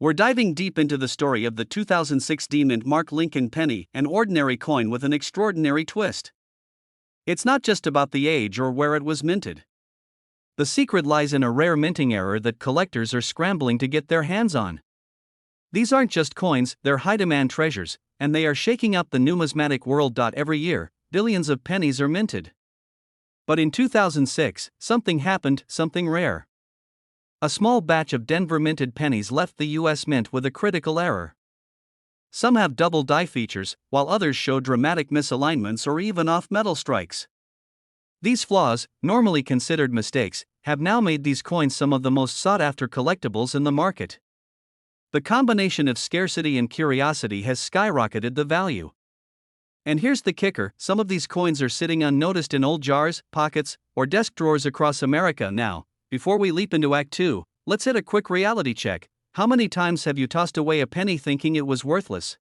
We're diving deep into the story of the 2006 mint Mark Lincoln penny, an ordinary coin with an extraordinary twist. It's not just about the age or where it was minted. The secret lies in a rare minting error that collectors are scrambling to get their hands on. These aren't just coins, they're high-demand treasures, and they are shaking up the numismatic world. Every year, billions of pennies are minted. But in 2006, something happened, something rare. A small batch of Denver-minted pennies left the US Mint with a critical error. Some have double die features, while others show dramatic misalignments or even off-metal strikes. These flaws, normally considered mistakes, have now made these coins some of the most sought-after collectibles in the market. The combination of scarcity and curiosity has skyrocketed the value. And here's the kicker: some of these coins are sitting unnoticed in old jars, pockets, or desk drawers across America. Now, before we leap into Act 2, let's hit a quick reality check. How many times have you tossed away a penny thinking it was worthless?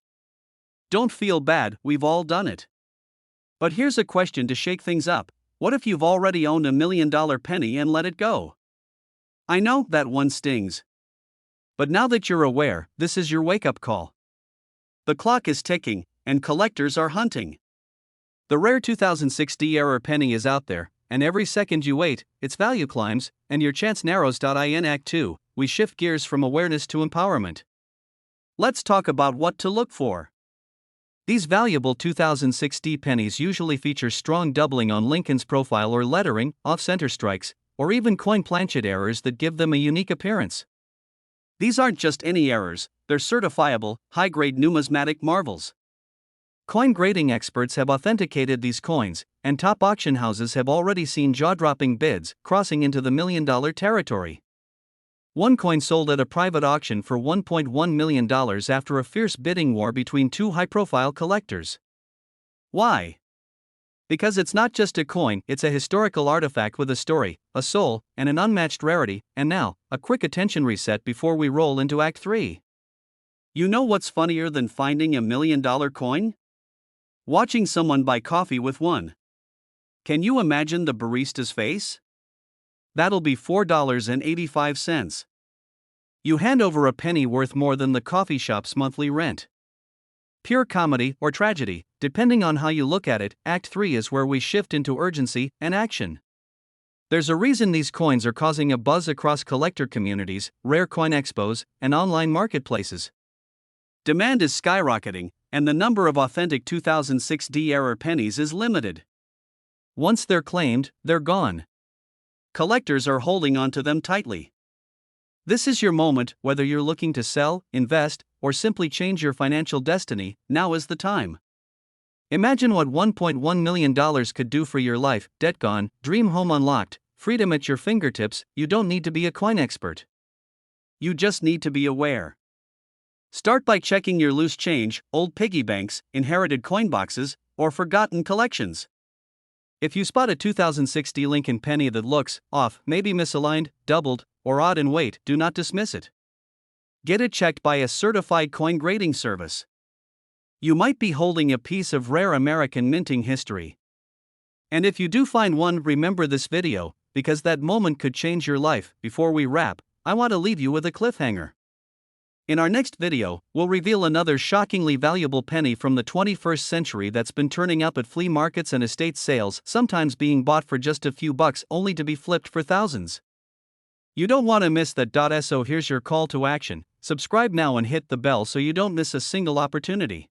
Don't feel bad, we've all done it. But here's a question to shake things up: what if you've already owned $1 million penny and let it go? I know that one stings. But now that you're aware, this is your wake-up call. The clock is ticking, and collectors are hunting. The rare 2006 error penny is out there, and every second you wait, its value climbs, and your chance narrows. In Act 2, we shift gears from awareness to empowerment. Let's talk about what to look for. These valuable 2006 pennies usually feature strong doubling on Lincoln's profile or lettering, off-center strikes, or even coin planchet errors that give them a unique appearance. These aren't just any errors, they're certifiable, high-grade numismatic marvels. Coin grading experts have authenticated these coins, and top auction houses have already seen jaw-dropping bids, crossing into the million-dollar territory. One coin sold at a private auction for $1.1 million after a fierce bidding war between two high-profile collectors. Why? Because it's not just a coin, it's a historical artifact with a story, a soul, and an unmatched rarity. And now, a quick attention reset before we roll into Act 3. You know what's funnier than finding $1 million coin? Watching someone buy coffee with one. Can you imagine the barista's face? That'll be $4.85. You hand over a penny worth more than the coffee shop's monthly rent. Pure comedy or tragedy, depending on how you look at it. Act 3 is where we shift into urgency and action. There's a reason these coins are causing a buzz across collector communities, rare coin expos, and online marketplaces. Demand is skyrocketing, and the number of authentic 2006 error pennies is limited. Once they're claimed, they're gone. Collectors are holding onto them tightly. This is your moment. Whether you're looking to sell, invest, or simply change your financial destiny, now is the time. Imagine what $1.1 million could do for your life: debt gone, dream home unlocked, freedom at your fingertips. You don't need to be a coin expert. You just need to be aware. Start by checking your loose change, old piggy banks, inherited coin boxes, or forgotten collections. If you spot a 2006 Lincoln penny that looks off, maybe misaligned, doubled, or odd in weight, do not dismiss it. Get it checked by a certified coin grading service. You might be holding a piece of rare American minting history. And if you do find one, remember this video, because that moment could change your life. Before we wrap, I want to leave you with a cliffhanger. In our next video, we'll reveal another shockingly valuable penny from the 21st century that's been turning up at flea markets and estate sales, sometimes being bought for just a few bucks only to be flipped for thousands. You don't want to miss that. So here's your call to action: subscribe now and hit the bell so you don't miss a single opportunity.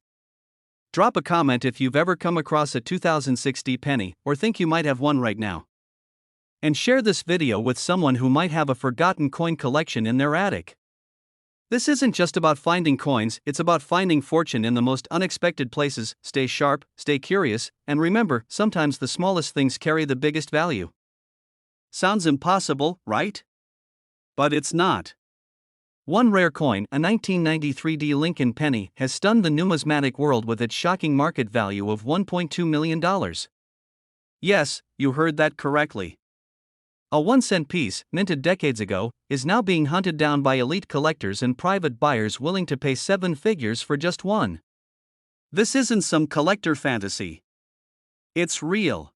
Drop a comment if you've ever come across a 2006 penny or think you might have one right now. And share this video with someone who might have a forgotten coin collection in their attic. This isn't just about finding coins, it's about finding fortune in the most unexpected places. Stay sharp, stay curious, and remember, sometimes the smallest things carry the biggest value. Sounds impossible, right? But it's not. One rare coin, a 1993 Lincoln penny, has stunned the numismatic world with its shocking market value of $1.2 million. Yes, you heard that correctly. A 1-cent piece, minted decades ago, is now being hunted down by elite collectors and private buyers willing to pay 7 figures for just one. This isn't some collector fantasy. It's real.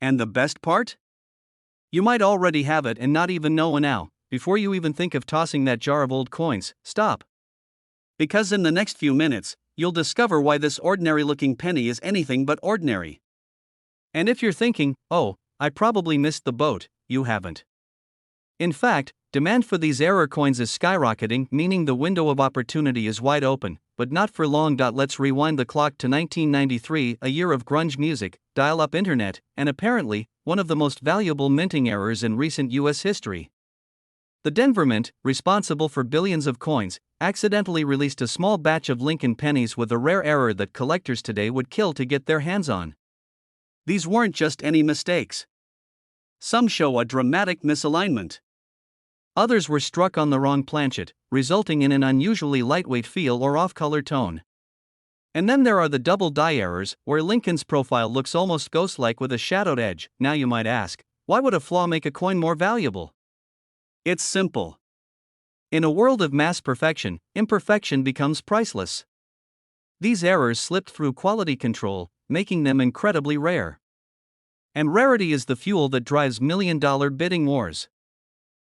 And the best part? You might already have it and not even know now. before you even think of tossing that jar of old coins, stop. Because in the next few minutes, you'll discover why this ordinary looking penny is anything but ordinary. And if you're thinking, oh, I probably missed the boat, you haven't. In fact, demand for these error coins is skyrocketing, meaning the window of opportunity is wide open, but not for long. Let's rewind the clock to 1993, a year of grunge music, dial-up internet, and apparently, one of the most valuable minting errors in recent US history. The Denver Mint, responsible for billions of coins, accidentally released a small batch of Lincoln pennies with a rare error that collectors today would kill to get their hands on. These weren't just any mistakes. Some show a dramatic misalignment. Others were struck on the wrong planchet, resulting in an unusually lightweight feel or off-color tone. And then there are the double die errors, where Lincoln's profile looks almost ghost-like with a shadowed edge. Now you might ask, why would a flaw make a coin more valuable? It's simple. In a world of mass perfection, imperfection becomes priceless. These errors slipped through quality control, making them incredibly rare. And rarity is the fuel that drives million-dollar bidding wars.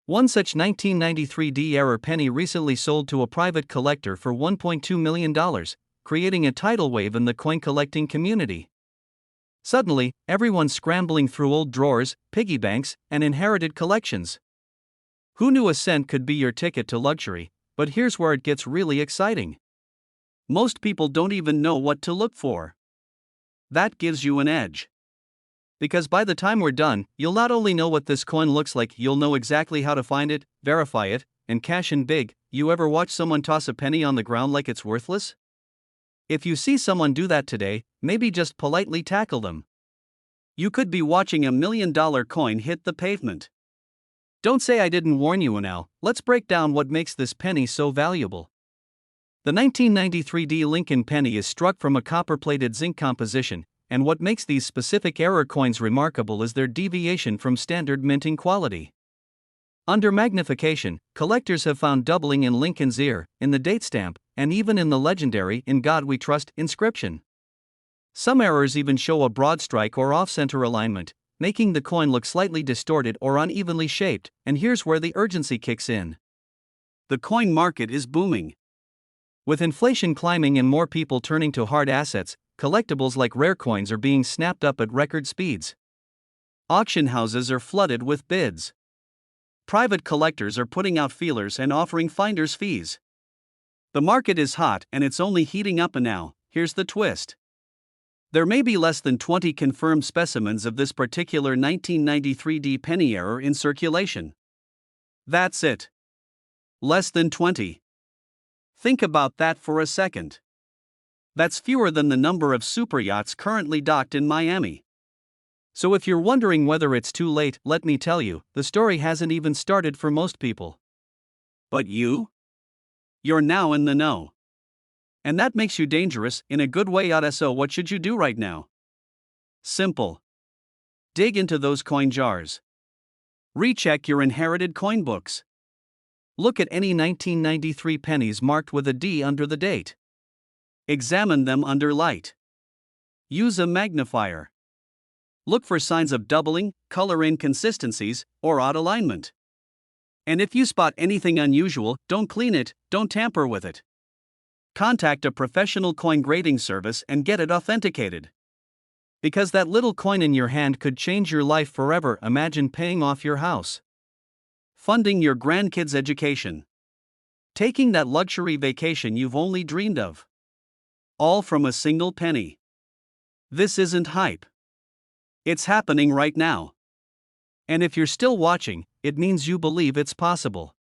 One such 1993 D error penny recently sold to a private collector for $1.2 million, creating a tidal wave in the coin collecting community. Suddenly, everyone's scrambling through old drawers, piggy banks, and inherited collections. Who knew a cent could be your ticket to luxury? But here's where it gets really exciting. Most people don't even know what to look for. That gives you an edge. Because by the time we're done, you'll not only know what this coin looks like, you'll know exactly how to find it, verify it, and cash in big. You ever watch someone toss a penny on the ground like it's worthless? If you see someone do that today, maybe just politely tackle them. You could be watching $1 million coin hit the pavement. Don't say I didn't warn you now. Let's break down what makes this penny so valuable. The 1993 D Lincoln penny is struck from a copper-plated zinc composition, and what makes these specific error coins remarkable is their deviation from standard minting quality. Under magnification, collectors have found doubling in Lincoln's ear, in the date stamp, and even in the legendary "In God We Trust" inscription. Some errors even show a broad strike or off-center alignment, making the coin look slightly distorted or unevenly shaped, and here's where the urgency kicks in. The coin market is booming. With inflation climbing and more people turning to hard assets, collectibles like rare coins are being snapped up at record speeds. Auction houses are flooded with bids. Private collectors are putting out feelers and offering finder's fees. The market is hot and it's only heating up now. Here's the twist. There may be less than 20 confirmed specimens of this particular 1993 D penny error in circulation. That's it. Less than 20. Think about that for a second. That's fewer than the number of super yachts currently docked in Miami. So if you're wondering whether it's too late, let me tell you, the story hasn't even started for most people. But you? You're now in the know. And that makes you dangerous, in a good way. So what should you do right now? Simple. Dig into those coin jars. Recheck your inherited coin books. Look at any 1993 pennies marked with a D under the date. Examine them under light. Use a magnifier. Look for signs of doubling, color inconsistencies, or odd alignment. And if you spot anything unusual, don't clean it, don't tamper with it. Contact a professional coin grading service and get it authenticated. Because that little coin in your hand could change your life forever. Imagine paying off your house, funding your grandkids' education, taking that luxury vacation you've only dreamed of. All from a single penny. This isn't hype. It's happening right now. And if you're still watching, it means you believe it's possible.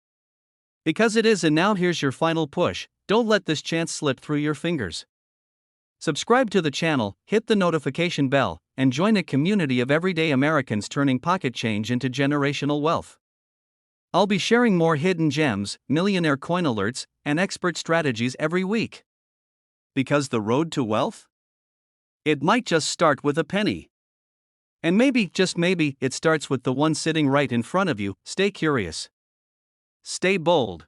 Because it is. And now here's your final push. Don't let this chance slip through your fingers. Subscribe to the channel, hit the notification bell, and join a community of everyday Americans turning pocket change into generational wealth. I'll be sharing more hidden gems, millionaire coin alerts, and expert strategies every week. Because the road to wealth? It might just start with a penny. And maybe, just maybe, it starts with the one sitting right in front of you. Stay curious. Stay bold.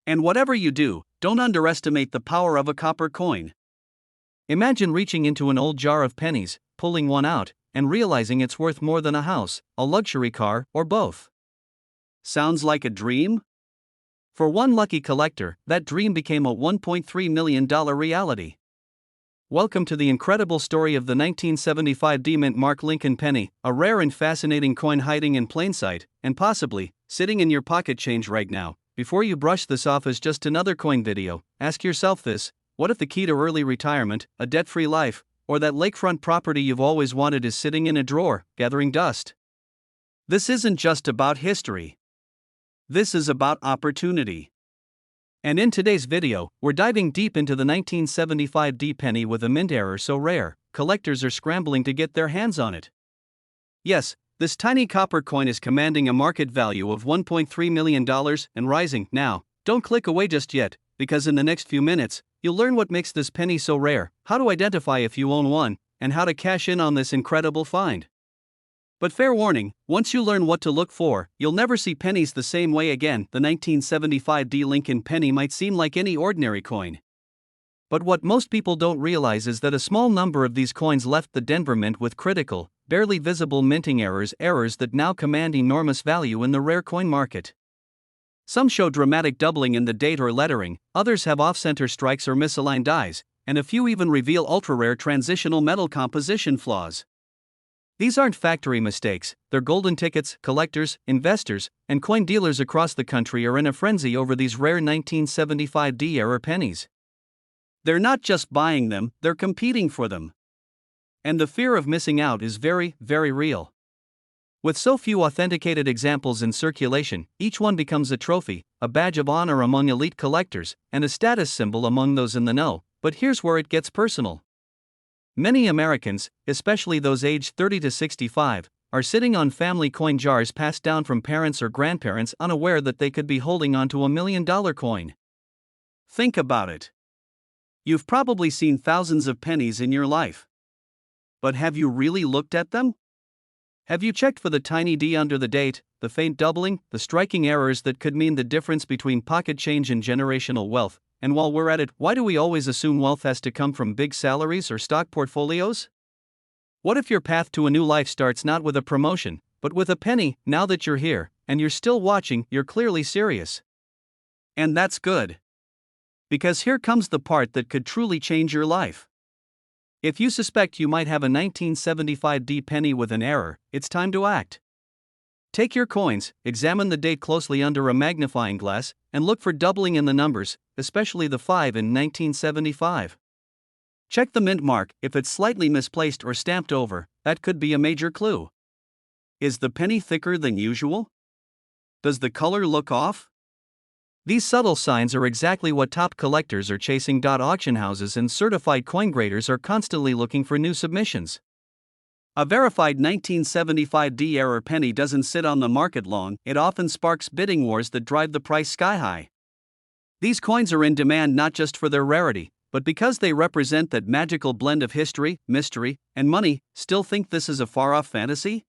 And whatever you do, don't underestimate the power of a copper coin. Imagine reaching into an old jar of pennies, pulling one out, and realizing it's worth more than a house, a luxury car, or both. Sounds like a dream? For one lucky collector, that dream became a $1.3 million reality. Welcome to the incredible story of the 1975 D-Mint Mark Lincoln penny, a rare and fascinating coin hiding in plain sight, and possibly sitting in your pocket change right now. Before you brush this off as just another coin video, ask yourself this: what if the key to early retirement, a debt-free life, or that lakefront property you've always wanted is sitting in a drawer, gathering dust? This isn't just about history. This is about opportunity. And in today's video, we're diving deep into the 1975 D penny with a mint error so rare, collectors are scrambling to get their hands on it. Yes, this tiny copper coin is commanding a market value of $1.3 million and rising. Now, don't click away just yet, because in the next few minutes, you'll learn what makes this penny so rare, how to identify if you own one, and how to cash in on this incredible find. But fair warning, once you learn what to look for, you'll never see pennies the same way again. The 1975 D Lincoln penny might seem like any ordinary coin. But what most people don't realize is that a small number of these coins left the Denver Mint with critical, barely visible minting errors that now command enormous value in the rare coin market. Some show dramatic doubling in the date or lettering, others have off-center strikes or misaligned dies, and a few even reveal ultra-rare transitional metal composition flaws. These aren't factory mistakes, they're golden tickets. Collectors, investors, and coin dealers across the country are in a frenzy over these rare 1975 D-era pennies. They're not just buying them, they're competing for them. And the fear of missing out is very, very real. With so few authenticated examples in circulation, each one becomes a trophy, a badge of honor among elite collectors, and a status symbol among those in the know. But here's where it gets personal. Many Americans, especially those aged 30 to 65, are sitting on family coin jars passed down from parents or grandparents, unaware that they could be holding onto $1 million coin. Think about it. You've probably seen thousands of pennies in your life. But have you really looked at them? Have you checked for the tiny D under the date, the faint doubling, the striking errors that could mean the difference between pocket change and generational wealth? And while we're at it, why do we always assume wealth has to come from big salaries or stock portfolios? What if your path to a new life starts not with a promotion, but with a penny? Now that you're here, and you're still watching, you're clearly serious. And that's good. Because here comes the part that could truly change your life. If you suspect you might have a 1975 D penny with an error, it's time to act. Take your coins, examine the date closely under a magnifying glass, and look for doubling in the numbers, especially the 5 in 1975. Check the mint mark. If it's slightly misplaced or stamped over, that could be a major clue. Is the penny thicker than usual? Does the color look off? These subtle signs are exactly what top collectors are chasing. Auction houses and certified coin graders are constantly looking for new submissions. A verified 1975 D-era penny doesn't sit on the market long, it often sparks bidding wars that drive the price sky high. These coins are in demand not just for their rarity, but because they represent that magical blend of history, mystery, and money. Still think this is a far-off fantasy?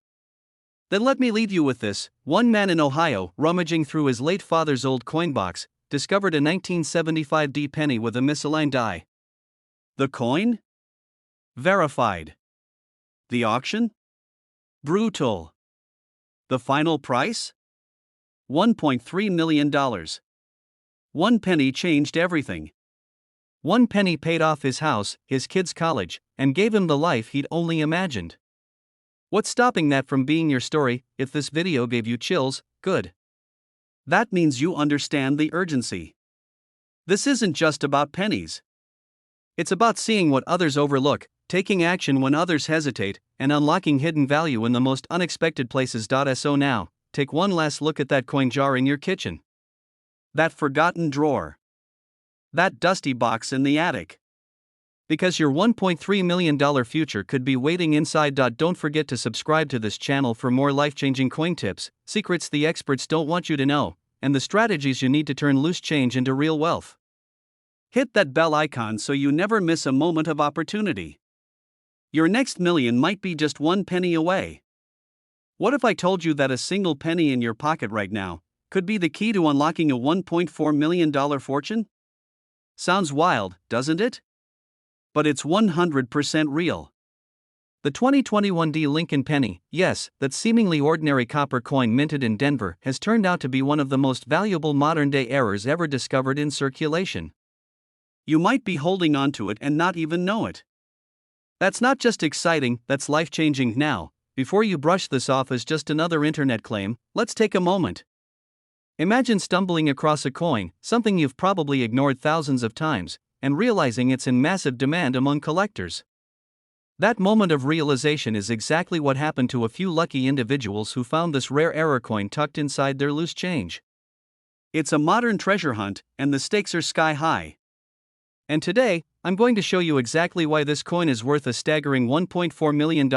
Then let me leave you with this. One man in Ohio, rummaging through his late father's old coin box, discovered a 1975 D penny with a misaligned die. The coin? Verified. The auction? Brutal. The final price? $1.3 million. One penny changed everything. One penny paid off his house, his kids' college, and gave him the life he'd only imagined. What's stopping that from being your story? If this video gave you chills, good. That means you understand the urgency. This isn't just about pennies. It's about seeing what others overlook, taking action when others hesitate, and unlocking hidden value in the most unexpected places. So now, take one last look at that coin jar in your kitchen. That forgotten drawer. That dusty box in the attic. Because your $1.3 million future could be waiting inside. Don't forget to subscribe to this channel for more life-changing coin tips, secrets the experts don't want you to know, and the strategies you need to turn loose change into real wealth. Hit that bell icon so you never miss a moment of opportunity. Your next million might be just one penny away. What if I told you that a single penny in your pocket right now could be the key to unlocking a $1.4 million fortune? Sounds wild, doesn't it? But it's 100% real. The 2021 D Lincoln penny, yes, that seemingly ordinary copper coin minted in Denver, has turned out to be one of the most valuable modern-day errors ever discovered in circulation. You might be holding on to it and not even know it. That's not just exciting, that's life-changing. Now, before you brush this off as just another internet claim, let's take a moment. Imagine stumbling across a coin, something you've probably ignored thousands of times, and realizing it's in massive demand among collectors. That moment of realization is exactly what happened to a few lucky individuals who found this rare error coin tucked inside their loose change. It's a modern treasure hunt, and the stakes are sky high. And today, I'm going to show you exactly why this coin is worth a staggering $1.4 million,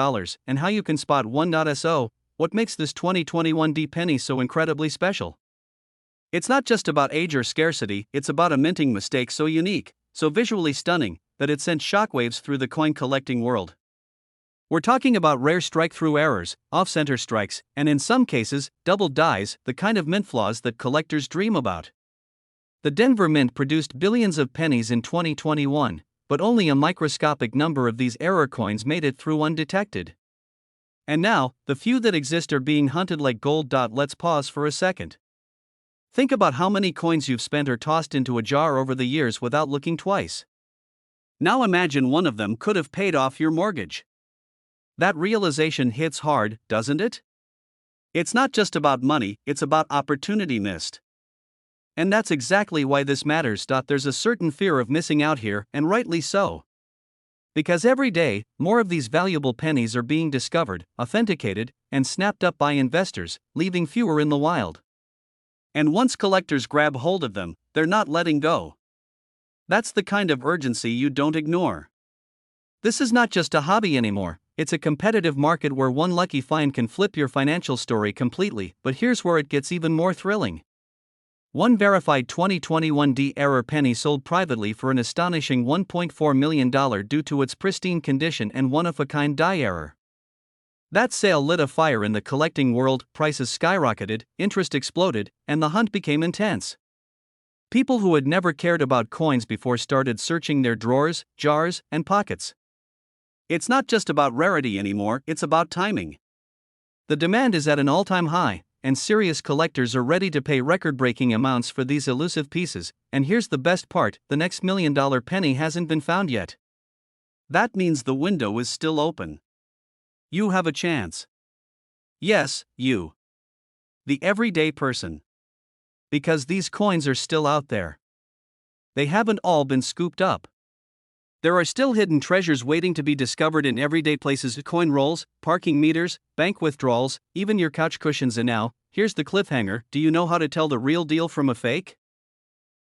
and how you can spot one. So, what makes this 2021 D penny so incredibly special? It's not just about age or scarcity, it's about a minting mistake so unique, so visually stunning, that it sent shockwaves through the coin collecting world. We're talking about rare strike-through errors, off-center strikes, and in some cases, double dies, the kind of mint flaws that collectors dream about. The Denver Mint produced billions of pennies in 2021, but only a microscopic number of these error coins made it through undetected. And now, the few that exist are being hunted like gold. Let's pause for a second. Think about how many coins you've spent or tossed into a jar over the years without looking twice. Now imagine one of them could have paid off your mortgage. That realization hits hard, doesn't it? It's not just about money, it's about opportunity missed. And that's exactly why this matters. There's a certain fear of missing out here, and rightly so. Because every day, more of these valuable pennies are being discovered, authenticated, and snapped up by investors, leaving fewer in the wild. And once collectors grab hold of them, they're not letting go. That's the kind of urgency you don't ignore. This is not just a hobby anymore, it's a competitive market where one lucky find can flip your financial story completely. But here's where it gets even more thrilling. One verified 2021 D error penny sold privately for an astonishing $1.4 million due to its pristine condition and one-of-a-kind die error. That sale lit a fire in the collecting world, prices skyrocketed, interest exploded, and the hunt became intense. People who had never cared about coins before started searching their drawers, jars, and pockets. It's not just about rarity anymore, it's about timing. The demand is at an all-time high, and serious collectors are ready to pay record-breaking amounts for these elusive pieces. And here's the best part, the next million-dollar penny hasn't been found yet. That means the window is still open. You have a chance. Yes, you. The everyday person. Because these coins are still out there. They haven't all been scooped up. There are still hidden treasures waiting to be discovered in everyday places: coin rolls, parking meters, bank withdrawals, even your couch cushions. And now, here's the cliffhanger: do you know how to tell the real deal from a fake?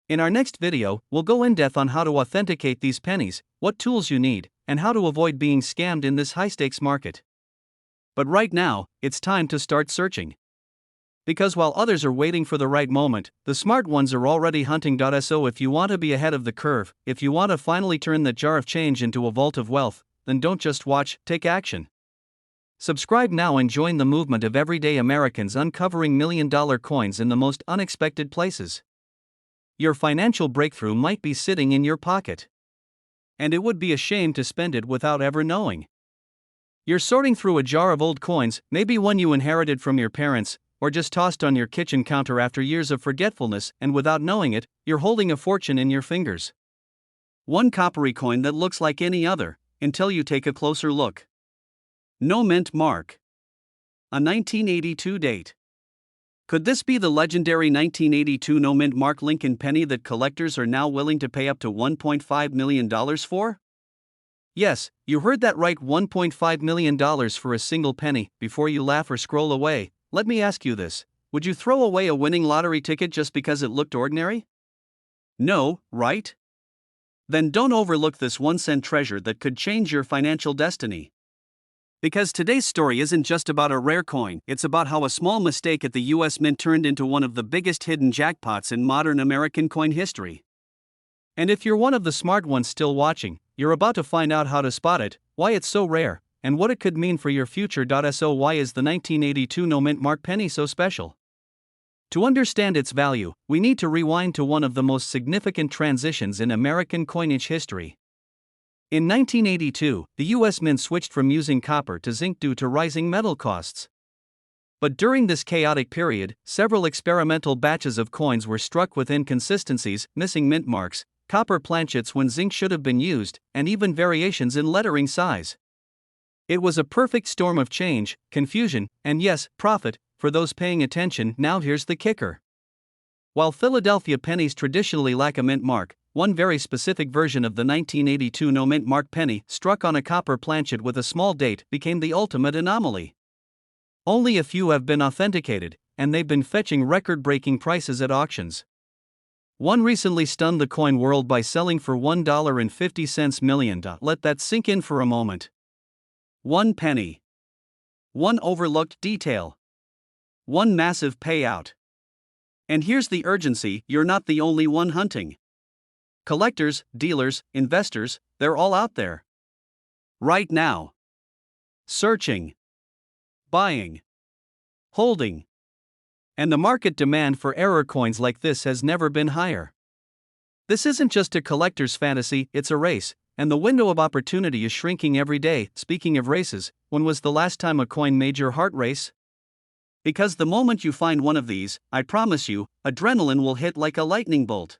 In our next video, we'll go in depth on how to authenticate these pennies, what tools you need, and how to avoid being scammed in this high-stakes market. But right now, it's time to start searching. Because while others are waiting for the right moment, the smart ones are already hunting. So if you want to be ahead of the curve, if you want to finally turn that jar of change into a vault of wealth, then don't just watch, take action. Subscribe now and join the movement of everyday Americans uncovering million-dollar coins in the most unexpected places. Your financial breakthrough might be sitting in your pocket. And it would be a shame to spend it without ever knowing. You're sorting through a jar of old coins, maybe one you inherited from your parents, or just tossed on your kitchen counter after years of forgetfulness, and without knowing it, you're holding a fortune in your fingers. One coppery coin that looks like any other, until you take a closer look. No mint mark. A 1982 date. Could this be the legendary 1982 no mint mark Lincoln penny that collectors are now willing to pay up to $1.5 million for? Yes, you heard that right, $1.5 million for a single penny. Before you laugh or scroll away, let me ask you this: would you throw away a winning lottery ticket just because it looked ordinary? No, right? Then don't overlook this 1-cent treasure that could change your financial destiny. Because today's story isn't just about a rare coin, it's about how a small mistake at the US Mint turned into one of the biggest hidden jackpots in modern American coin history. And if you're one of the smart ones still watching, you're about to find out how to spot it, why it's so rare, and what it could mean for your future. So why is the 1982 no mint mark penny so special? To understand its value, we need to rewind to one of the most significant transitions in American coinage history. In 1982, the U.S. Mint switched from using copper to zinc due to rising metal costs. But during this chaotic period, several experimental batches of coins were struck with inconsistencies, missing mint marks, copper planchets when zinc should have been used, and even variations in lettering size. It was a perfect storm of change, confusion, and yes, profit, for those paying attention. Now here's the kicker. While Philadelphia pennies traditionally lack a mint mark, one very specific version of the 1982 no mint mark penny, struck on a copper planchet with a small date, became the ultimate anomaly. Only a few have been authenticated, and they've been fetching record-breaking prices at auctions. One recently stunned the coin world by selling for $1.50 million. Let that sink in for a moment. One penny. One overlooked detail. One massive payout. And here's the urgency: you're not the only one hunting. Collectors, dealers, investors, they're all out there. Right now. Searching. Buying. Holding. And the market demand for error coins like this has never been higher. This isn't just a collector's fantasy, it's a race, and the window of opportunity is shrinking every day. Speaking of races, when was the last time a coin made your heart race? Because the moment you find one of these, I promise you, adrenaline will hit like a lightning bolt.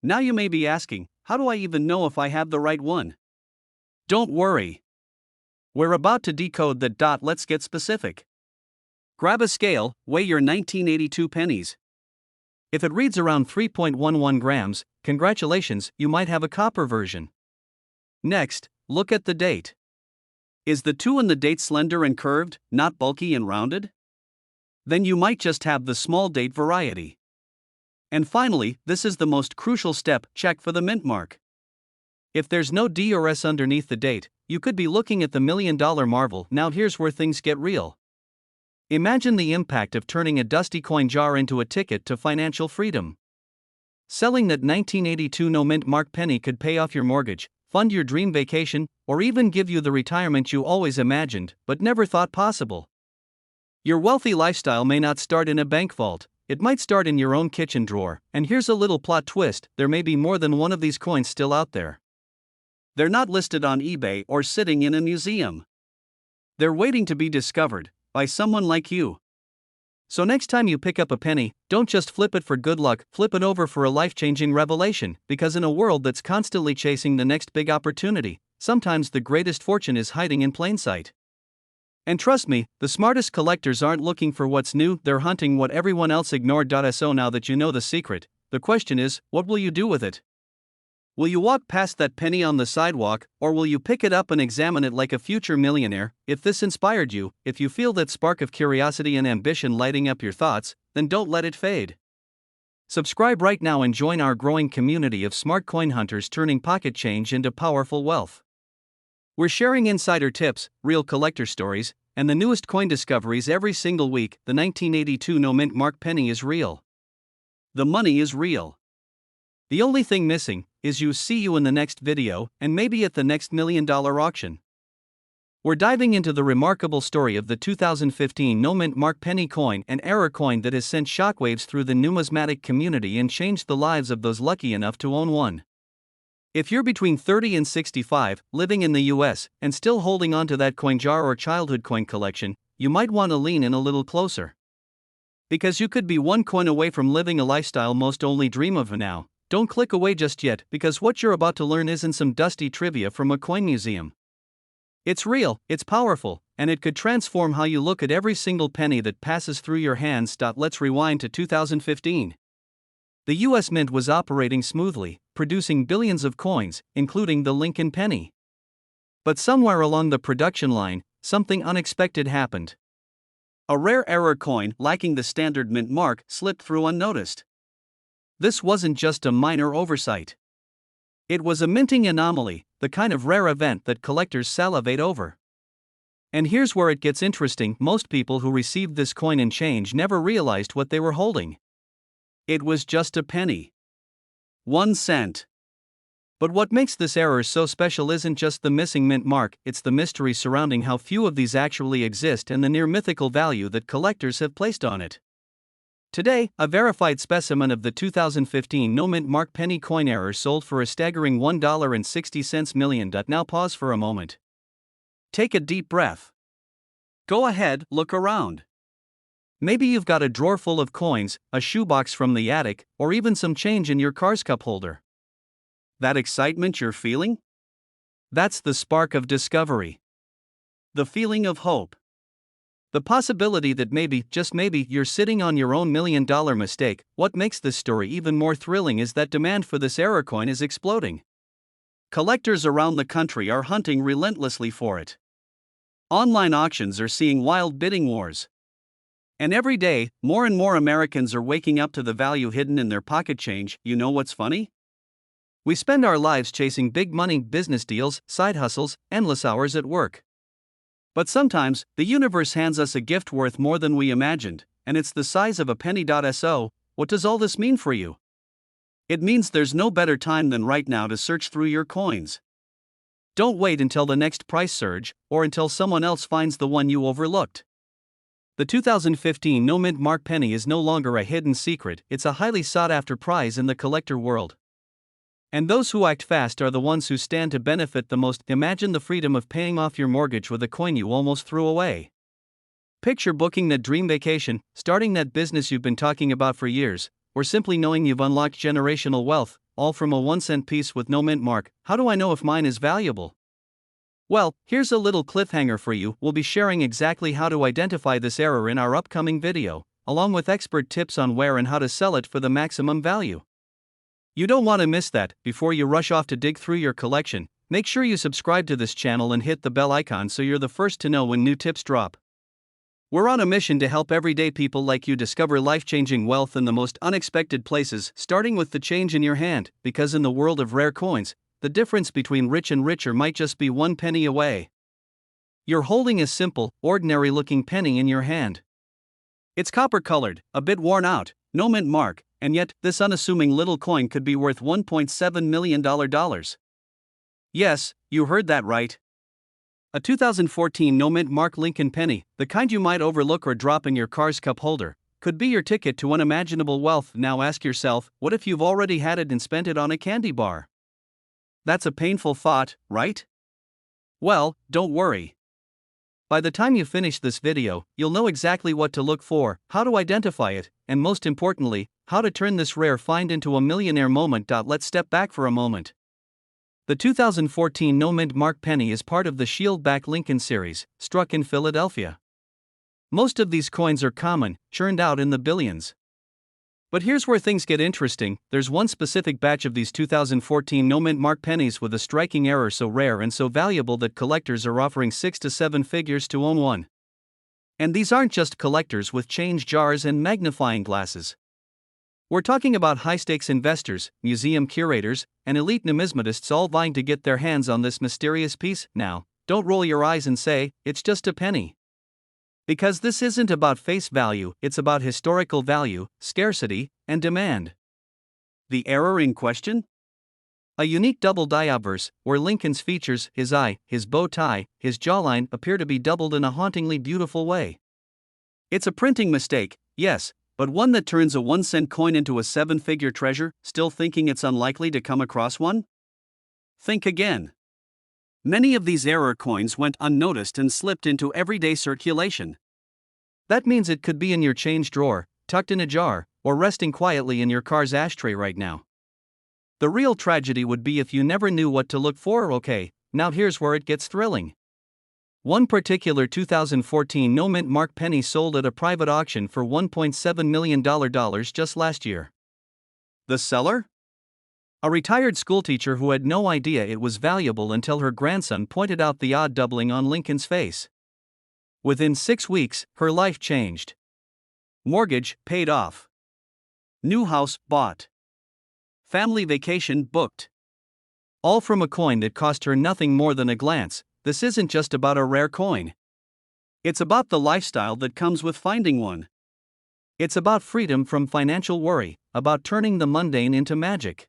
Now you may be asking, how do I even know if I have the right one? Don't worry. We're about to decode that. Let's get specific. Grab a scale, weigh your 1982 pennies. If it reads around 3.11 grams, congratulations, you might have a copper version. Next, look at the date. Is the 2 in the date slender and curved, not bulky and rounded? Then you might just have the small date variety. And finally, this is the most crucial step: check for the mint mark. If there's no D or S underneath the date, you could be looking at the million-dollar marvel. Now here's where things get real. Imagine the impact of turning a dusty coin jar into a ticket to financial freedom. Selling that 1982 no mint mark penny could pay off your mortgage, fund your dream vacation, or even give you the retirement you always imagined but never thought possible. Your wealthy lifestyle may not start in a bank vault. It might start in your own kitchen drawer. And here's a little plot twist: there may be more than one of these coins still out there. They're not listed on eBay or sitting in a museum. They're waiting to be discovered by someone like you. So next time you pick up a penny, don't just flip it for good luck, flip it over for a life-changing revelation, because in a world that's constantly chasing the next big opportunity, sometimes the greatest fortune is hiding in plain sight. And trust me, the smartest collectors aren't looking for what's new, they're hunting what everyone else ignored. So now that you know the secret, the question is, what will you do with it? Will you walk past that penny on the sidewalk, or will you pick it up and examine it like a future millionaire? If this inspired you, if you feel that spark of curiosity and ambition lighting up your thoughts, then don't let it fade. Subscribe right now and join our growing community of smart coin hunters turning pocket change into powerful wealth. We're sharing insider tips, real collector stories, and the newest coin discoveries every single week. The 1982 no mint mark penny is real. The money is real. The only thing missing is you. See you in the next video, and maybe at the next $1 million auction. We're diving into the remarkable story of the 2015 no mint mark penny coin, an error coin that has sent shockwaves through the numismatic community and changed the lives of those lucky enough to own one. If you're between 30 and 65, living in the US, and still holding on to that coin jar or childhood coin collection, you might want to lean in a little closer. Because you could be one coin away from living a lifestyle most only dream of now. Don't click away just yet, because what you're about to learn isn't some dusty trivia from a coin museum. It's real, it's powerful, and it could transform how you look at every single penny that passes through your hands. Let's rewind to 2015. The US Mint was operating smoothly, producing billions of coins, including the Lincoln penny. But somewhere along the production line, something unexpected happened. A rare error coin lacking the standard mint mark slipped through unnoticed. This wasn't just a minor oversight. It was a minting anomaly, the kind of rare event that collectors salivate over. And here's where it gets interesting: most people who received this coin in change never realized what they were holding. It was just a penny. 1 cent. But what makes this error so special isn't just the missing mint mark, it's the mystery surrounding how few of these actually exist and the near mythical value that collectors have placed on it. Today, a verified specimen of the 2015 no-mint mark penny coin error sold for a staggering $1.60 million. Now pause for a moment. Take a deep breath. Go ahead, look around. Maybe you've got a drawer full of coins, a shoebox from the attic, or even some change in your car's cup holder. That excitement you're feeling? That's the spark of discovery. The feeling of hope. The possibility that maybe, just maybe, you're sitting on your own $1 million mistake. What makes this story even more thrilling is that demand for this error coin is exploding. Collectors around the country are hunting relentlessly for it. Online auctions are seeing wild bidding wars. And every day, more and more Americans are waking up to the value hidden in their pocket change. You know what's funny? We spend our lives chasing big money, business deals, side hustles, endless hours at work. But sometimes, the universe hands us a gift worth more than we imagined, and it's the size of a penny. So, what does all this mean for you? It means there's no better time than right now to search through your coins. Don't wait until the next price surge, or until someone else finds the one you overlooked. The 2015 no-mint mark penny is no longer a hidden secret, it's a highly sought-after prize in the collector world. And those who act fast are the ones who stand to benefit the most. Imagine the freedom of paying off your mortgage with a coin you almost threw away. Picture booking that dream vacation, starting that business you've been talking about for years, or simply knowing you've unlocked generational wealth, all from a 1-cent piece with no mint mark. How do I know if mine is valuable? Well, here's a little cliffhanger for you. We'll be sharing exactly how to identify this error in our upcoming video, along with expert tips on where and how to sell it for the maximum value. You don't want to miss that. Before you rush off to dig through your collection, make sure you subscribe to this channel and hit the bell icon so you're the first to know when new tips drop. We're on a mission to help everyday people like you discover life-changing wealth in the most unexpected places, starting with the change in your hand, because in the world of rare coins, the difference between rich and richer might just be 1 penny away. You're holding a simple, ordinary-looking penny in your hand. It's copper-colored, a bit worn out, no mint mark, and yet, this unassuming little coin could be worth $1.7 million. Yes, you heard that right. A 2014 no-mint mark Lincoln penny, the kind you might overlook or drop in your car's cup holder, could be your ticket to unimaginable wealth. Now ask yourself, what if you've already had it and spent it on a candy bar? That's a painful thought, right? Well, don't worry. By the time you finish this video, you'll know exactly what to look for, how to identify it, and most importantly, how to turn this rare find into a millionaire moment. Let's step back for a moment. The 2014 no-mint mark penny is part of the Shieldback Lincoln series, struck in Philadelphia. Most of these coins are common, churned out in the billions. But here's where things get interesting. There's one specific batch of these 2014 no-mint mark pennies with a striking error so rare and so valuable that collectors are offering 6 to 7 figures to own one. And these aren't just collectors with change jars and magnifying glasses. We're talking about high-stakes investors, museum curators, and elite numismatists all vying to get their hands on this mysterious piece. Now, don't roll your eyes and say, it's just a penny. Because this isn't about face value, it's about historical value, scarcity, and demand. The error in question? A unique double die obverse, where Lincoln's features, his eye, his bow tie, his jawline appear to be doubled in a hauntingly beautiful way. It's a printing mistake, yes, but one that turns a 1-cent coin into a 7-figure treasure. Still thinking it's unlikely to come across one? Think again. Many of these error coins went unnoticed and slipped into everyday circulation. That means it could be in your change drawer, tucked in a jar, or resting quietly in your car's ashtray right now. The real tragedy would be if you never knew what to look for. Okay, now here's where it gets thrilling. One particular 2014 no-mint mark penny sold at a private auction for $1.7 million just last year. The seller? A retired schoolteacher who had no idea it was valuable until her grandson pointed out the odd doubling on Lincoln's face. Within 6 weeks, her life changed. Mortgage paid off. New house bought. Family vacation booked. All from a coin that cost her nothing more than a glance. This isn't just about a rare coin. It's about the lifestyle that comes with finding one. It's about freedom from financial worry, about turning the mundane into magic.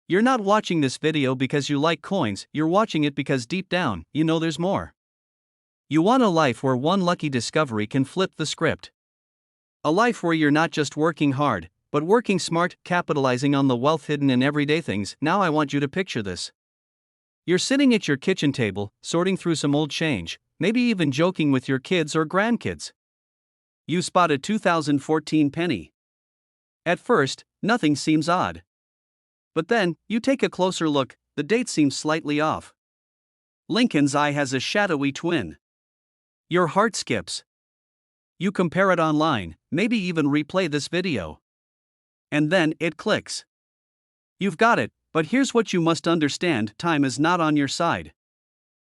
You're not watching this video because you like coins, you're watching it because deep down, you know there's more. You want a life where one lucky discovery can flip the script. A life where you're not just working hard, but working smart, capitalizing on the wealth hidden in everyday things. Now I want you to picture this. You're sitting at your kitchen table, sorting through some old change, maybe even joking with your kids or grandkids. You spot a 2014 penny. At first, nothing seems odd. But then, you take a closer look, the date seems slightly off. Lincoln's eye has a shadowy twin. Your heart skips. You compare it online, maybe even replay this video. And then, it clicks. You've got it, but here's what you must understand: time is not on your side.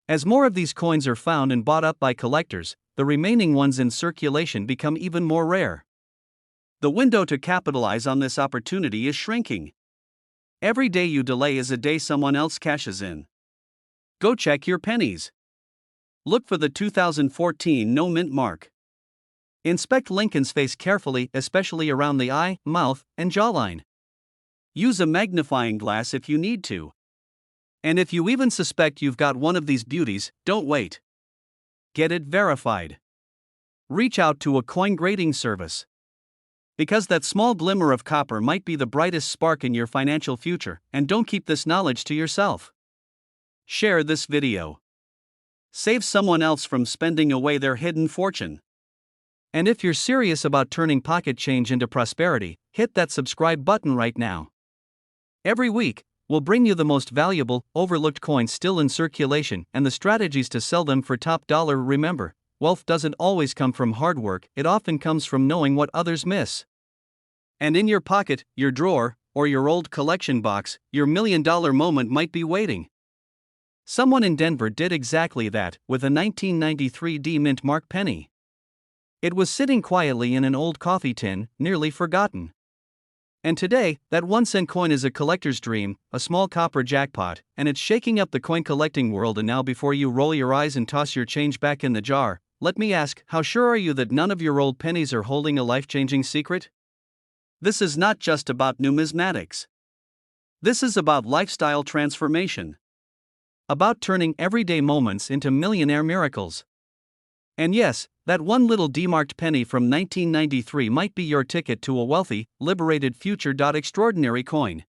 As more of these coins are found and bought up by collectors, the remaining ones in circulation become even more rare. The window to capitalize on this opportunity is shrinking. Every day you delay is a day someone else cashes in. Go check your pennies. Look for the 2014 no mint mark. Inspect Lincoln's face carefully, especially around the eye, mouth, and jawline. Use a magnifying glass if you need to. And if you even suspect you've got one of these beauties, don't wait. Get it verified. Reach out to a coin grading service. Because that small glimmer of copper might be the brightest spark in your financial future, and don't keep this knowledge to yourself. Share this video. Save someone else from spending away their hidden fortune. And if you're serious about turning pocket change into prosperity, hit that subscribe button right now. Every week, we'll bring you the most valuable, overlooked coins still in circulation and the strategies to sell them for top dollar. Remember, wealth doesn't always come from hard work, it often comes from knowing what others miss. And in your pocket, your drawer, or your old collection box, your $1,000,000 moment might be waiting. Someone in Denver did exactly that with a 1993 D mint mark penny. It was sitting quietly in an old coffee tin, nearly forgotten. And today, that 1-cent coin is a collector's dream, a small copper jackpot, and it's shaking up the coin collecting world. And now, before you roll your eyes and toss your change back in the jar, let me ask, how sure are you that none of your old pennies are holding a life-changing secret? This is not just about numismatics. This is about lifestyle transformation. About turning everyday moments into millionaire miracles. And yes, that one little demarked penny from 1993 might be your ticket to a wealthy, liberated future. Extraordinary coin.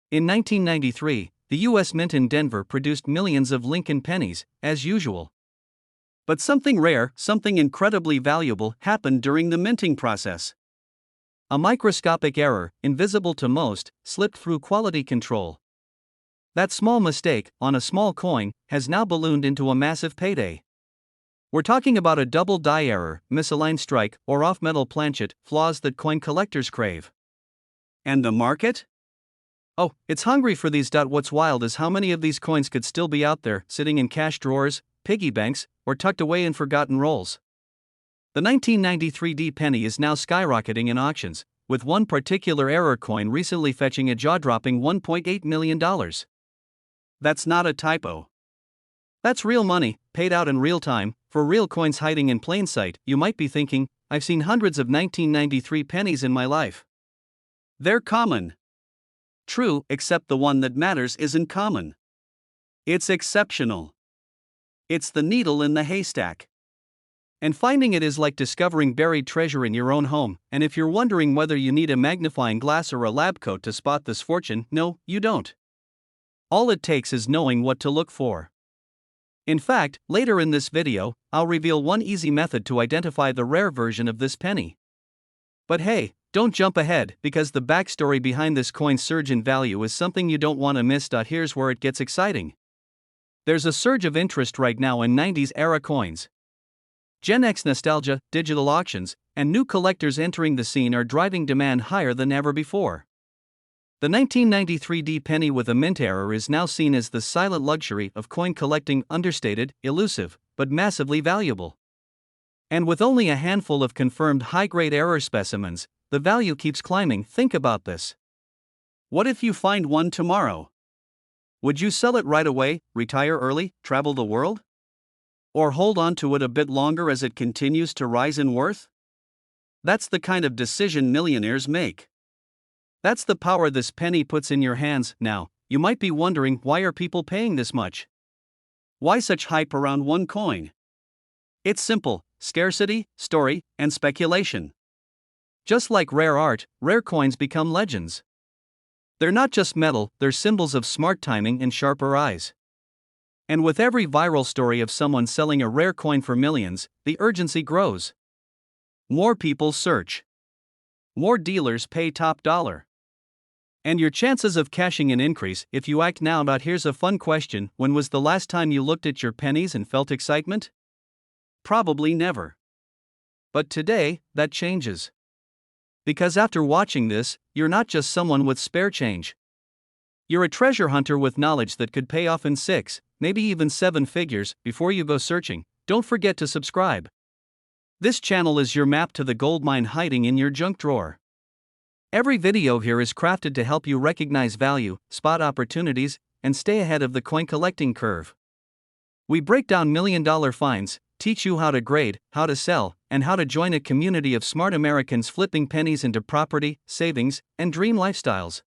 In 1993, the U.S. Mint in Denver produced millions of Lincoln pennies, as usual. But something rare, something incredibly valuable, happened during the minting process. A microscopic error, invisible to most, slipped through quality control. That small mistake, on a small coin, has now ballooned into a massive payday. We're talking about a double die error, misaligned strike, or off-metal planchet, flaws that coin collectors crave. And the market? Oh, it's hungry for these. What's wild is how many of these coins could still be out there, sitting in cash drawers, piggy banks, or tucked away in forgotten rolls. The 1993 D penny is now skyrocketing in auctions, with one particular error coin recently fetching a jaw-dropping $1.8 million. That's not a typo. That's real money, paid out in real time, for real coins hiding in plain sight. You might be thinking, I've seen hundreds of 1993 pennies in my life. They're common. True, except the one that matters isn't common. It's exceptional. It's the needle in the haystack. And finding it is like discovering buried treasure in your own home. And if you're wondering whether you need a magnifying glass or a lab coat to spot this fortune, no, you don't. All it takes is knowing what to look for. In fact, later in this video, I'll reveal one easy method to identify the rare version of this penny. But hey, don't jump ahead, because the backstory behind this coin's surge in value is something you don't want to miss. Here's where it gets exciting. There's a surge of interest right now in 90s era coins. Gen X nostalgia, digital auctions, and new collectors entering the scene are driving demand higher than ever before. The 1993 D penny with a mint error is now seen as the silent luxury of coin collecting, understated, elusive, but massively valuable. And with only a handful of confirmed high-grade error specimens, the value keeps climbing. Think about this. What if you find one tomorrow? Would you sell it right away, retire early, travel the world? Or hold on to it a bit longer as it continues to rise in worth? That's the kind of decision millionaires make. That's the power this penny puts in your hands. Now, you might be wondering, why are people paying this much? Why such hype around one coin? It's simple: scarcity, story, and speculation. Just like rare art, rare coins become legends. They're not just metal, they're symbols of smart timing and sharper eyes. And with every viral story of someone selling a rare coin for millions, the urgency grows. More people search. More dealers pay top dollar. And your chances of cashing in increase if you act now. But here's a fun question: when was the last time you looked at your pennies and felt excitement? Probably never. But today, that changes. Because after watching this, you're not just someone with spare change. You're a treasure hunter with knowledge that could pay off in 6, maybe even 7 figures. Before you go searching, don't forget to subscribe. This channel is your map to the goldmine hiding in your junk drawer. Every video here is crafted to help you recognize value, spot opportunities, and stay ahead of the coin collecting curve. We break down million-dollar finds, teach you how to grade, how to sell, and how to join a community of smart Americans flipping pennies into property, savings, and dream lifestyles.